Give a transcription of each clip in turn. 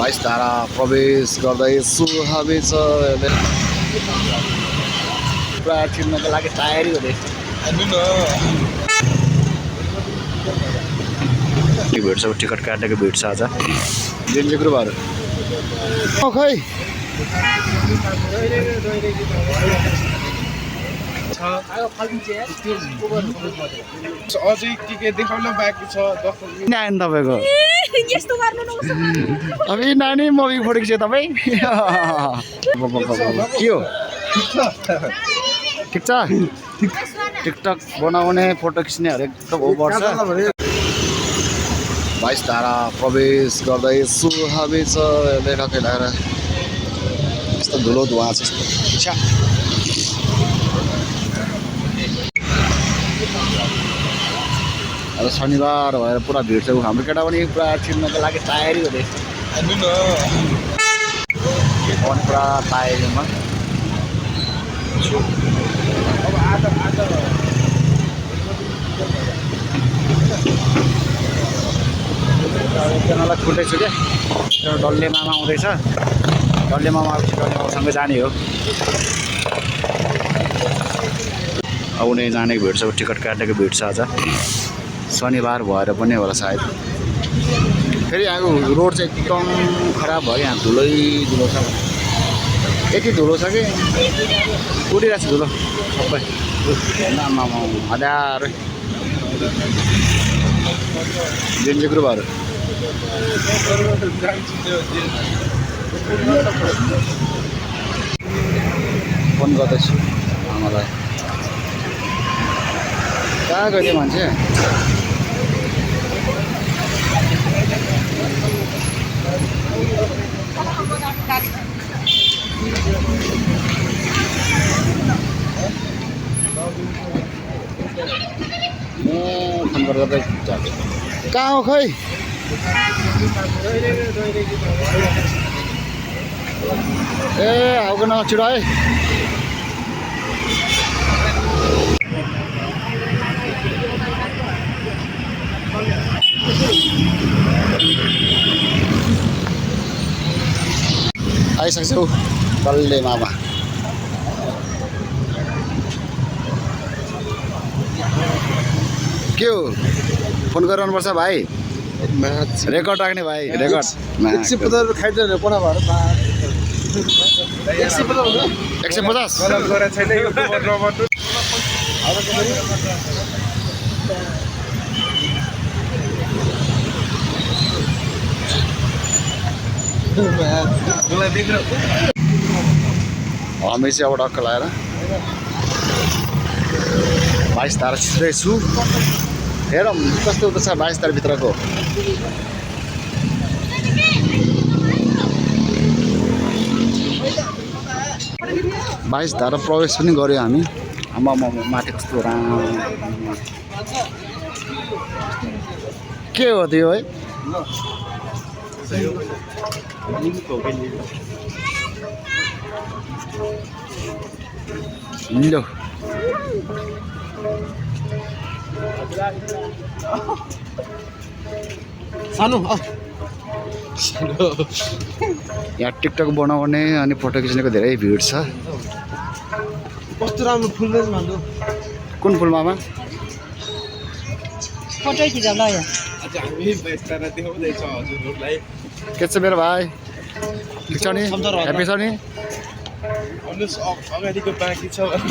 22 धारा प्रवेश गर्दैछु हामी चाहिँ पुरा छिर्नको लागि तयारी हुँदैछ। भिड छ, टिकट काट्नेको भिड छ आज जेन्जी ग्रुपहरू। खै अझै के देखाउन बाँकी छ नानी तपाईँको अब यी नानी मभि फोटेको छ तपाईँ के हो ठिक छ। टिकटक बनाउने फोटो खिच्नेहरू एकदम ओभर छ। 22 धारा प्रवेश गर्दैछु हामी चाहिँ लेखकै लगाएर यस्तो धुलो धुवा छ यस्तो। अब शनिबार भएर पुरा भिड छ। हाम्रो केटा पनि पुरा छिर्नको लागि तयारी हुँदैछ। पुरा तयारीमा एकजनालाई छुट्टै छु क्या। डल्ले मामा आउँदैछ। डल्ले मामा आएपछि डल्ले मामासँगै जाने हो। आउने जानेको भिड छ, टिकट काट्नेको भिड छ आज शनिबार भएर पनि होला सायद। फेरि यहाँको रोड चाहिँ एकदम खराब भयो। यहाँ धुलै धुलो छ, यति धुलो छ कि उडिरहेको छ धुलो सबै। हजार जेन्जी ग्रुपहरू फोन गर्दैछु आमालाई। कहाँ गयो मान्छे? म फोन गर्दै कहाँ हो खै? ए आउको न छिटो है। आइसक्छौ डल्ले मामा। के हो फोन गरिरहनुपर्छ भाइ? रेकर्ड राख्ने भाइ, रेकर्ड 150 खाइदिनु पढा भएर 150 हामी चाहिँ अब टक्क लगाएर 22 धारा छिर्दैछु। हेरौँ कस्तो छ 22 धाराभित्रको। 22 धारा प्रवेश पनि गऱ्यो हामी। आमा माथि कस्तो राम्रो के हो त्यो है? लो सानो यहाँ टिकटक बनाउने अनि फोटो खिच्नेको धेरै भिड छ। कस्तो राम्रो फुल रहेछ भन्नु। कुन फुल मामा? फोटो खिचा ल यहाँ। आज हामी बेस्तारा देखाउँदै छ हजुरहरुलाई। के छ मेरो भाइ? ठिक छ नि? ह्यापी छ नि? अनुस अगाडिको बाँकी छ अगाडि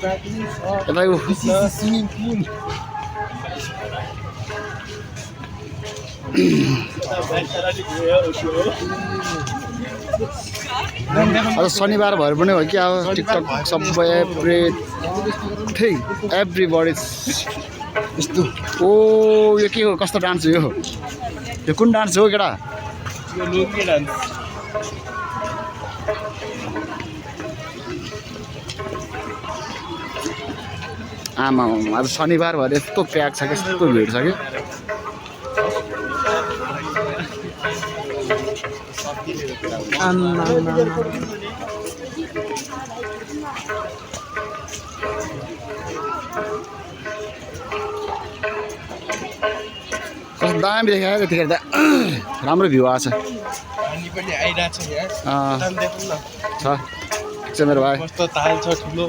बाँकी छ। स्विमिङ पुल आज शनिबार भएर पनि हो कि अब टिकटक सबै एभ्रीबडी यस्तो। ओ यो के हो? कस्तो डान्स हो यो? यो कुन डान्स हो केटा? यो लोके डान्स। आमा आज शनिबार भएर यस्तो प्याक छ कि यस्तो भिड छ कि। दामी देखायो त्यतिखेर त राम्रो भ्यू आएको छ पानी पनि आइरहेछ यहाँ अँ, दाम देखौँ न छ ठिक छ मेरो भाइ कस्तो ताल छ ठुलो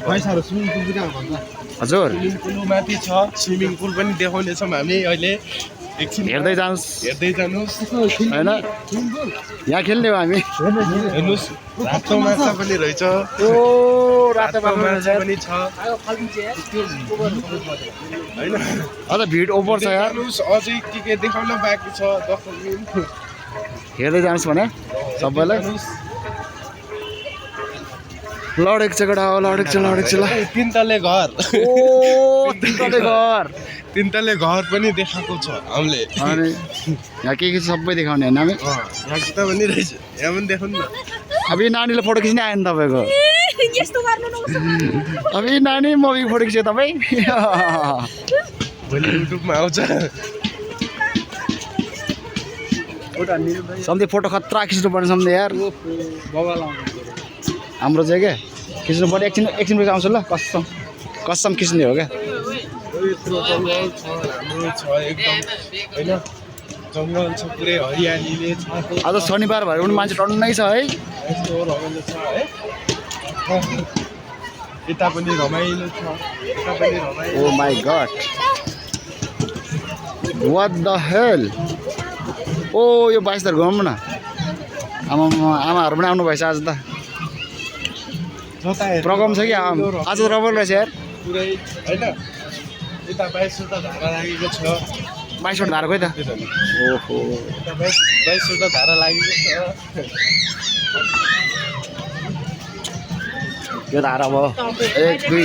पैसाहरू स्विमिङ पुल चाहिँ कहाँ भन्छ हजुर स्विमिङ पुल माथि छ स्विमिङ पुल पनि देखाउनेछौँ हामी अहिले एकछिन हेर्दै जानुहोस् हेर्दै जानुहोस् होइन यहाँ खेल्ने हो हामी हेर्नुहोस् रातो माछा पनि रहेछ ओ रातो रातो माछा पनि छ होइन अझ भिड ओभर छ यार जानुहोस् अझै के देखाउन बाँकी छ 10 मिनट हेर्दै जानुहोस् भने सबैलाई लडेको छ केटा हो लडेको छ ल तीन तले घर ओ तिनवटै घर तीन तले घर पनि देखाएको छ हामीले अनि यहाँ के सबै देखाउने होइन हामी यहाँ किता पनि रहेछ यहाँ पनि देखाउनु न अब यी नानीले फोटो खिच्ने आयो नि तपाईँको यस्तो गर्नु नहुन्छ अब यी नानी मम्मीको फोटो खिच्यो तपाईँ भोलि युट्युबमा आउँछ सम्झे फोटो खतरा खिच्नु पर्ने सम्झे यार हाम्रो चाहिँ क्या खिच्नु पर्ने एकछिन पछि आउँछु ल कसम खिच्ने हो क्या यत्रो जङ्गल छ राम्रो छ एकदम होइन जङ्गल छ पुरै हरियालीले छ आज शनिबार भएर पनि मान्छे टन्नै छ है यस्तो रमाइलो छ है यता पनि रमाइलो छ यता पनि रमाइलो oh my God what the hell ओ यो 22 तारिक घुमाउँ न आमाहरू पनि आउनु भएछ आज त जता हेर्नु प्रोग्राम छ कि आज त रमाइलो रहेछ यार पुरै होइन यता 22 धारा लागेको छ 22 धारा खोइ त ओहो यता 22 धारा लागेको छ यो धारा भयो 1 2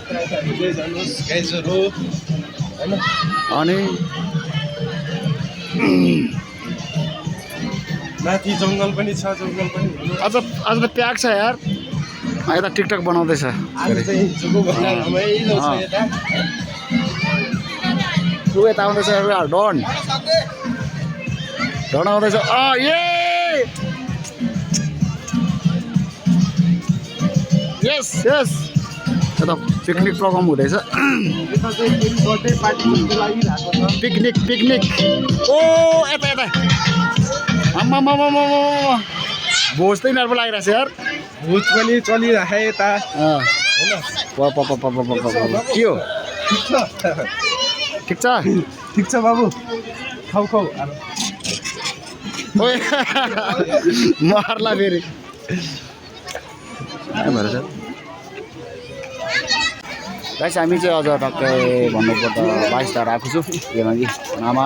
हेर्दै जानुहोस् गाइजहरू होइन अनि माथि जङ्गल पनि छ जङ्गल पनि हेर्नु आज त प्याक छ यार यता टिकटक बनाउँदैछ आज चाहिँ हिजोको भन्दा रमाइलो छ यता ऊ यता आउँदैछ डन आउँदैछ ए यस यस यता पिकनिक प्रोग्राम हुँदैछ यता चाहिँ फेरि बर्थडे पार्टीको लागि भएको छ पिकनिक ओ यता आम्मा भोज चाहिँ यिनीहरू लागिरहेको छ यार भोज पनि चलिराखे यता होइन के हो ठिक छ ठिक छ बाबु खाऊ ओए मार्ला फेरि भएर छ गाइस हामी चाहिँ अझ टक्कै भन्नुपर्दा 22 धारा आएको छु त्योमा कि मामा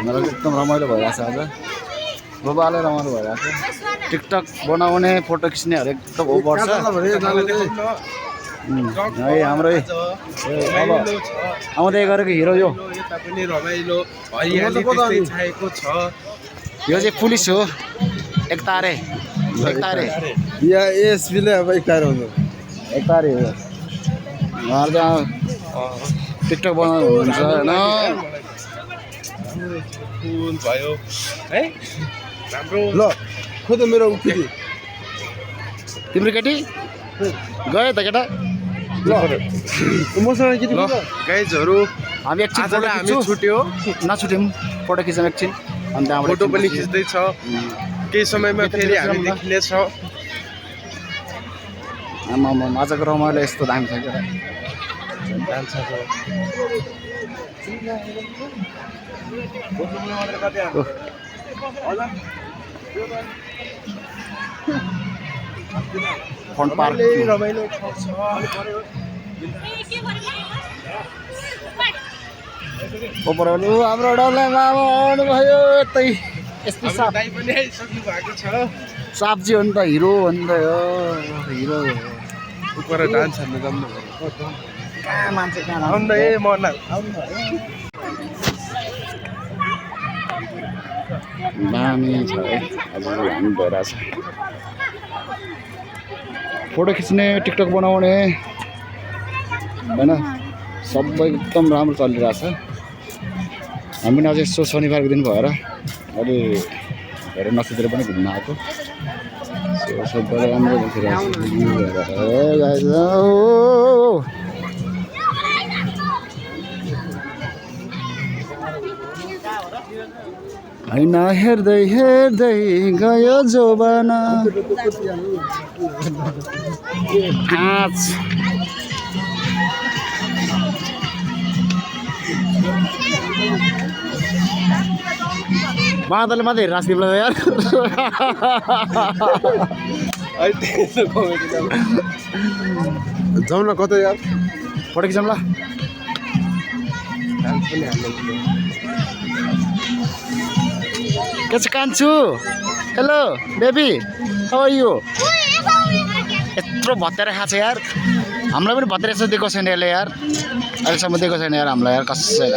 मेरो एकदम रमाइलो भइरहेको छ आज बाबाले रमाइलो भइरहेको छ टिकटक बनाउने फोटो खिच्नेहरू एकदम ओभर छ है हाम्रै अब आउँदै गरेको हिरो यो यता पनि रमाइलो हरियाली त्यस्तै छाएको छ यो चाहिँ पुलिस हो एकतारे या एसपीले अब एकतारे हुन्छ एकतारे हो उहाँहरू चाहिँ टिकटक बनाउनु हुन्छ होइन फुल भयो है राम्रो ल खोइ त मेरो केटी तिम्रो केटी गयो त केटा ल मसँग केटी ल गाइजहरू हामी एकछिन आजलाई हामी छुट्यो नछुट्यौँ फोटो खिच्यौँ एकछिन अनि त्यहाँबाट फोटो पनि खिच्दैछ केही समयमा फेरि हामी देखिनेछौँ आमा आजको रमाइलो यस्तो दामी छ क्या फन पार्क रमाइलो हाम्रो डल्लै मामा आउनुभयो यतै एसपी साहब दाइ पनि आइसक्नु भएको छ सापजी हो नि त हिरो हो नि त हिरो उपर डान्स हान्नु जानु कहाँ मान्छे कहाँ आउनु न ए मर्ना दामी छ है आज हामी भइरहेछ फोटो खिच्ने टिकटक बनाउने होइन सबै एकदम राम्रो चलिरहेछ हामी पनि अझै यसो शनिबारको दिन भएर अलि धेरै नसोचेर पनि घुम्न आएको सो सब राम्रो देखिरहेको छ हैन हेर्दै हेर्दै गयो जोबाना बादल मात्रै हेरेर राजदीपलाई यार जाउँ न कतै यार फोटो खिचौँ ल के छ कान्छु hello baby how are you यत्रो भत्तेर खाएको छ यार हामीलाई पनि भत्तेर यस्तो दिएको छैन यसले यार अहिलेसम्म दिएको छैन यार हामीलाई यार कसै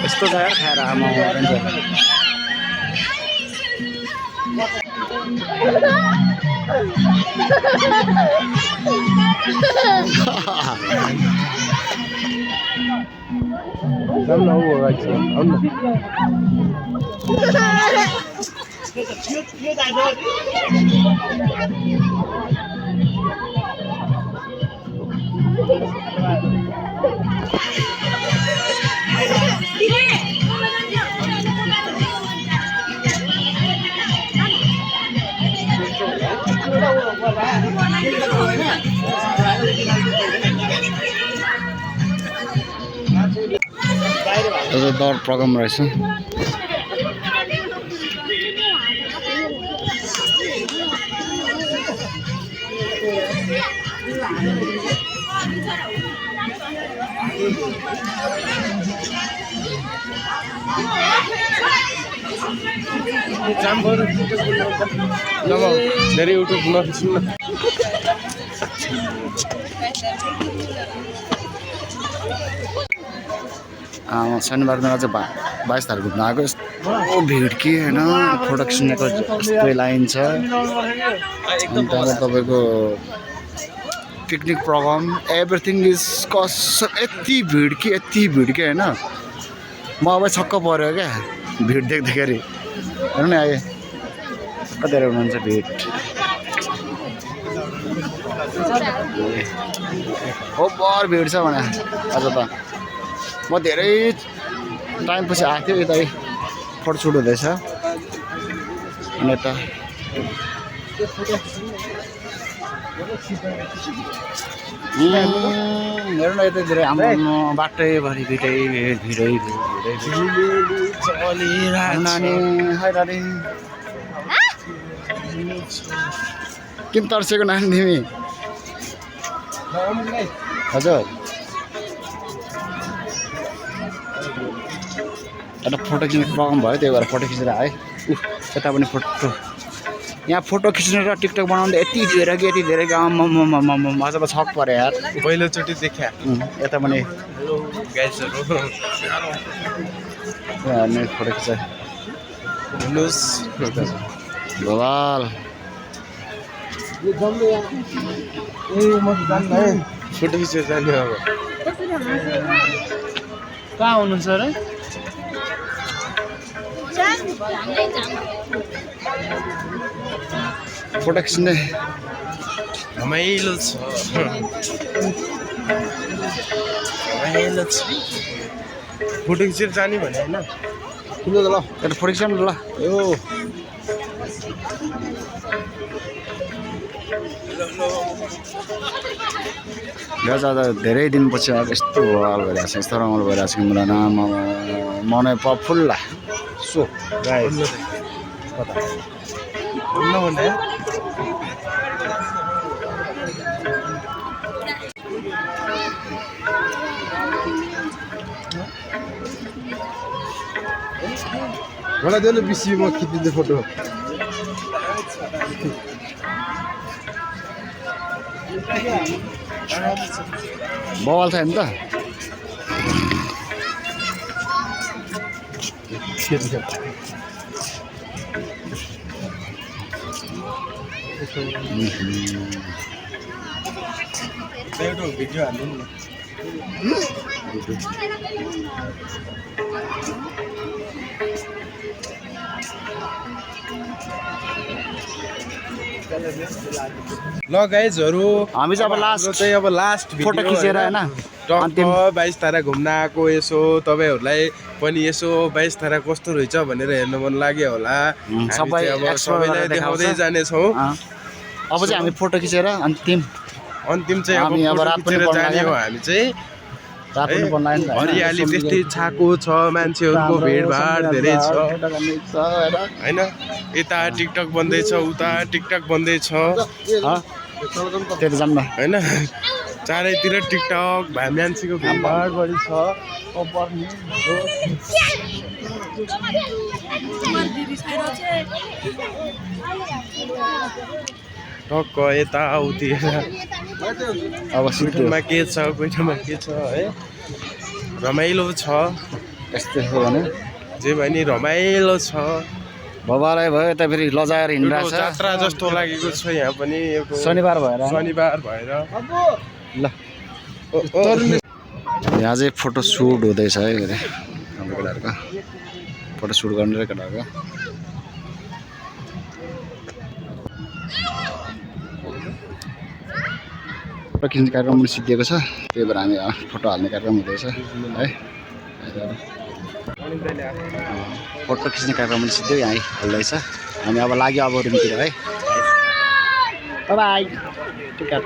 यस्तो छ यार खाएर आमा जाउँ न हौ राइट आउँ न दौड प्रोग्राम रहेछ धेरै युट्युब नखिच्नु न शनिबार दिन चाहिँ 22 तारिक घुम्न आएको यस्तो भिड के होइन फोटो खिच्नेको यस्तै लाइन छ अनि त्यहाँबाट तपाईँको पिकनिक प्रोग्राम एभ्रिथिङ इज यति भिड के होइन म अब छक्क पऱ्यो क्या भिड देख्दाखेरि हेर्नु नि आएँ कति हुनुहुन्छ भिड ओभर भिड छ भने अझ त म धेरै टाइमपछि आएको थियो यता फोटोसुट हुँदैछ अनि यता हेर्नु न यतै धेरै हाम्रो बाटैभरि भिडै नानी है नानी किन तर्सेको नानी तिमी हजुर एउटा फोटो खिच्ने प्रोग्राम भयो त्यही भएर फोटो खिचेर आएँ यता पनि फोटो यहाँ फोटो खिच्ने र टिकटक बनाउँदा यति धेरै गाउँमा अझ छक पऱ्यो यार पहिलोचोटि देखा यता पनि गाइजहरु फोटो खिचाइ हेर्नुहोस् भवाल फोटो खिचेर जाने अब कहाँ हुनुहुन्छ र फोटो खिच्ने रमाइलो छ फोटो खिचेर जाने भने होइन किन त ल एउटा फोटो खिच्नु ल यो जाँदा धेरै दिनपछि आएको यस्तो भवाल भइरहेको छ यस्तो रमाइलो भइरहेको छ कि मलाई नाम मनै प्रफुल्ला सो गाइस कता भन्दा मलाई दिनु बिसी म खिचिदिन्छु फोटो बवाल छ नि त एउटा भिडियो हाल्नु नि ल गाइजहरु हामी चाहिँ अब लास्ट फोटो खिचेर हैन टक्क 22 तारा घुम्न आएको यसो तपाईहरुलाई पनि यसो 22 तारा कस्तो रहेछ भनेर हेर्न मन लाग्यो होला सबै अब सबैलाई देखाउँदै जाने छौं अब चाहिँ हामी फोटो खिचेर अन्तिम चाहिँ अब रात पनि जाने हो हामी चाहिँ हरियाली त्यस्तै छाको छ मान्छेहरुको भिडभाड धेरै छ हैन यता टिकटक बन्दै छ उता टिकटक बन्दै छ त्यता जाम न हैन चारैतिर टिकटक मान्छेको भिडभाड बढी छ टक्क यता उतिर अब कुइठामा के छ कुइठामा के छ है रमाइलो छ यस्तै हो भने जे पनि रमाइलो छ भवालाई भयो यता फेरि लजाएर हिँडिरहेको छ जात्रा जस्तो लागेको छ यहाँ पनि शनिबार भएर ल यहाँ चाहिँ फोटो सुट हुँदैछ है हाम्रो केटाहरूको फोटो सुट गर्ने र केटाहरूको फोटो खिच्ने कार्यक्रम पनि सिद्धिएको छ त्यही भएर हामी फोटो हाल्ने कार्यक्रम हुँदैछ है फोटो खिच्ने कार्यक्रम पनि सिद्धै यहाँ हाल्दैछ हामी अब लाग्यो अब रुमतिर है बाई टिकट